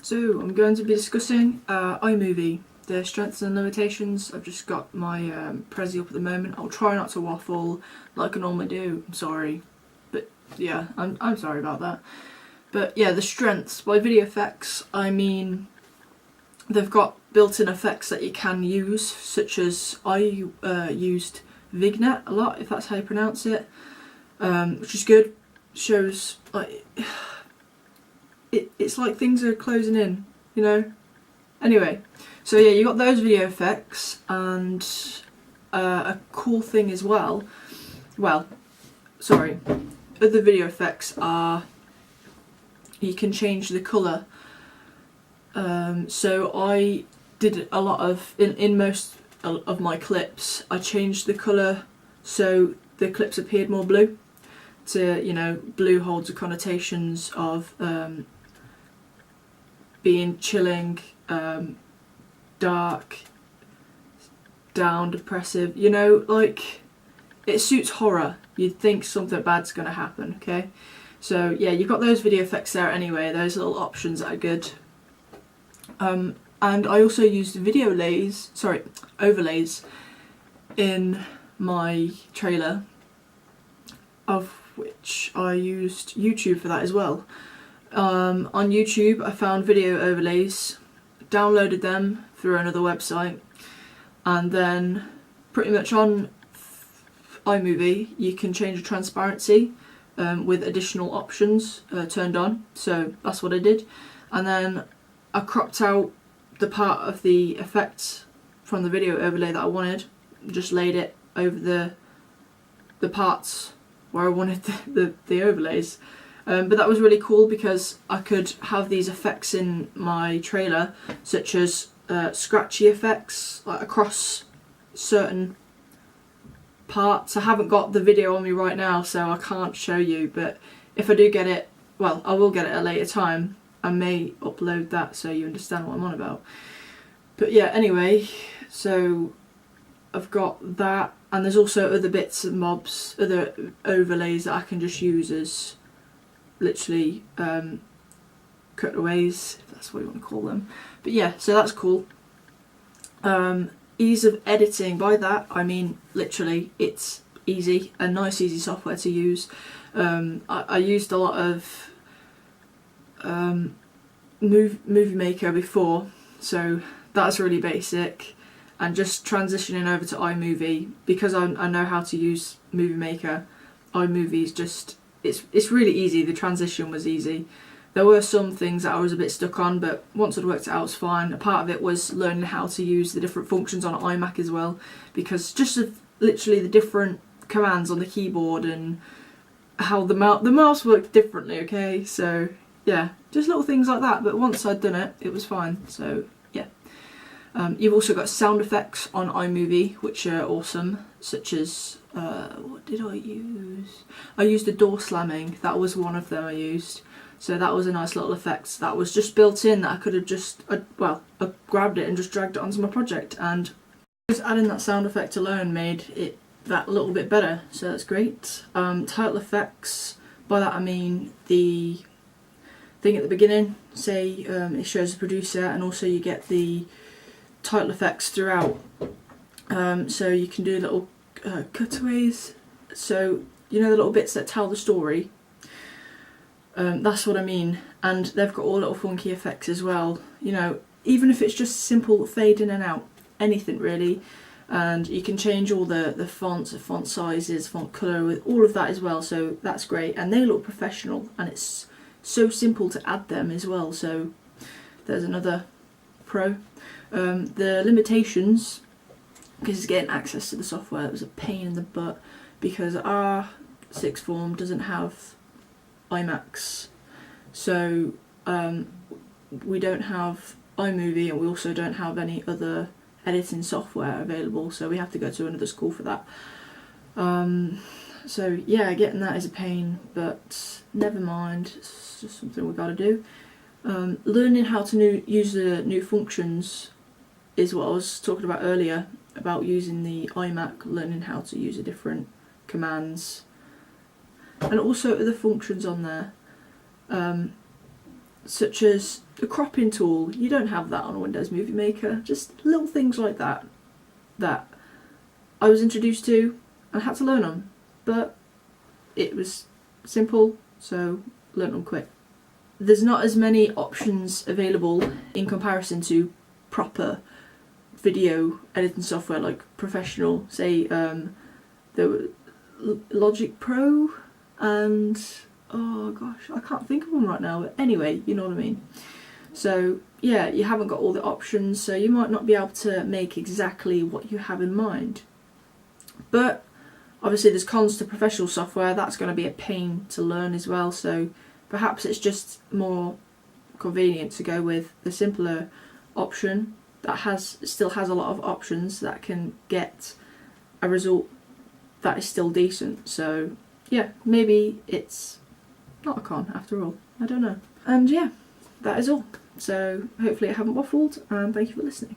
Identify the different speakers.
Speaker 1: So I'm going to be discussing iMovie, the strengths and limitations. I've just got my Prezi up at the moment. I'll try not to waffle like I normally do. I'm sorry, but yeah, I'm sorry about that. But yeah, the strengths. By video effects, I mean they've got built-in effects that you can use, such as I used Vignette a lot, if that's how you pronounce it, which is good. Shows like it's like things are closing in, you know. Anyway, so yeah, you got those video effects, and a cool thing as well. Well, sorry, other video effects are you can change the colour. So I did a lot of in most of my clips. I changed the colour so the clips appeared more blue. To, you know, blue holds the connotations of being chilling, dark, down, depressive, you know, like it suits horror. You'd think something bad's going to happen, okay? So yeah, you've got those video effects there anyway, those little options that are good. And I also used overlays in my trailer, of which I used YouTube for that as well. On YouTube I found video overlays, downloaded them through another website, and then pretty much on iMovie you can change the transparency with additional options turned on, so that's what I did. And then I cropped out the part of the effect from the video overlay that I wanted, just laid it over the parts where I wanted the overlays. But that was really cool because I could have these effects in my trailer, such as scratchy effects like across certain parts. I haven't got the video on me right now, so I can't show you, but if I do get it, well, I will get it at a later time. I may upload that so you understand what I'm on about. But yeah, anyway, so I've got that, and there's also other bits and bobs, other overlays that I can just use as literally cutaways, if that's what you want to call them. But yeah, so that's cool. Ease of editing, by that I mean literally it's easy, a nice easy software to use. I used a lot of Movie Maker before, so that's really basic. And just transitioning over to iMovie, because I know how to use Movie Maker, iMovie is just, it's really easy. The transition was easy. There were some things that I was a bit stuck on, but once I'd worked it out, it was fine. A part of it was learning how to use the different functions on iMac as well, because just literally the different commands on the keyboard and how the mouse worked differently, okay? So yeah, just little things like that, but once I'd done it, it was fine, so yeah. You've also got sound effects on iMovie, which are awesome, such as, what did I use? I used the door slamming, that was one of them I used. So that was a nice little effect that was just built in, that I could have just, I grabbed it and just dragged it onto my project, and just adding that sound effect alone made it that little bit better, so that's great. Title effects, by that I mean the thing at the beginning, say it shows the producer, and also you get the title effects throughout. So you can do little cutaways, so you know the little bits that tell the story. That's what I mean, and they've got all little funky effects as well, you know, even if it's just simple fade in and out, anything really. And you can change all the fonts, the font sizes, font colour, with all of that as well, so that's great, and they look professional, and it's so simple to add them as well, so there's another pro. The limitations, because getting access to the software, it was a pain in the butt, because our sixth form doesn't have iMacs, so we don't have iMovie, and we also don't have any other editing software available, so we have to go to another school for that. So yeah, getting that is a pain, but never mind, it's just something we've got to do. Learning how to use the new functions is what I was talking about earlier, about using the iMac, learning how to use the different commands, and also other functions on there, such as a cropping tool, you don't have that on a Windows Movie Maker. Just little things like that that I was introduced to and had to learn them, but it was simple, so learned them quick. There's not as many options available in comparison to proper video editing software like professional, say the Logic Pro and oh gosh, I can't think of one right now, but anyway, you know what I mean. So yeah, you haven't got all the options, so you might not be able to make exactly what you have in mind. But obviously there's cons to professional software, that's going to be a pain to learn as well, so perhaps it's just more convenient to go with the simpler option that still has a lot of options that can get a result that is still decent. So yeah, maybe it's not a con after all, I don't know. And yeah, that is all. So hopefully I haven't waffled, and thank you for listening.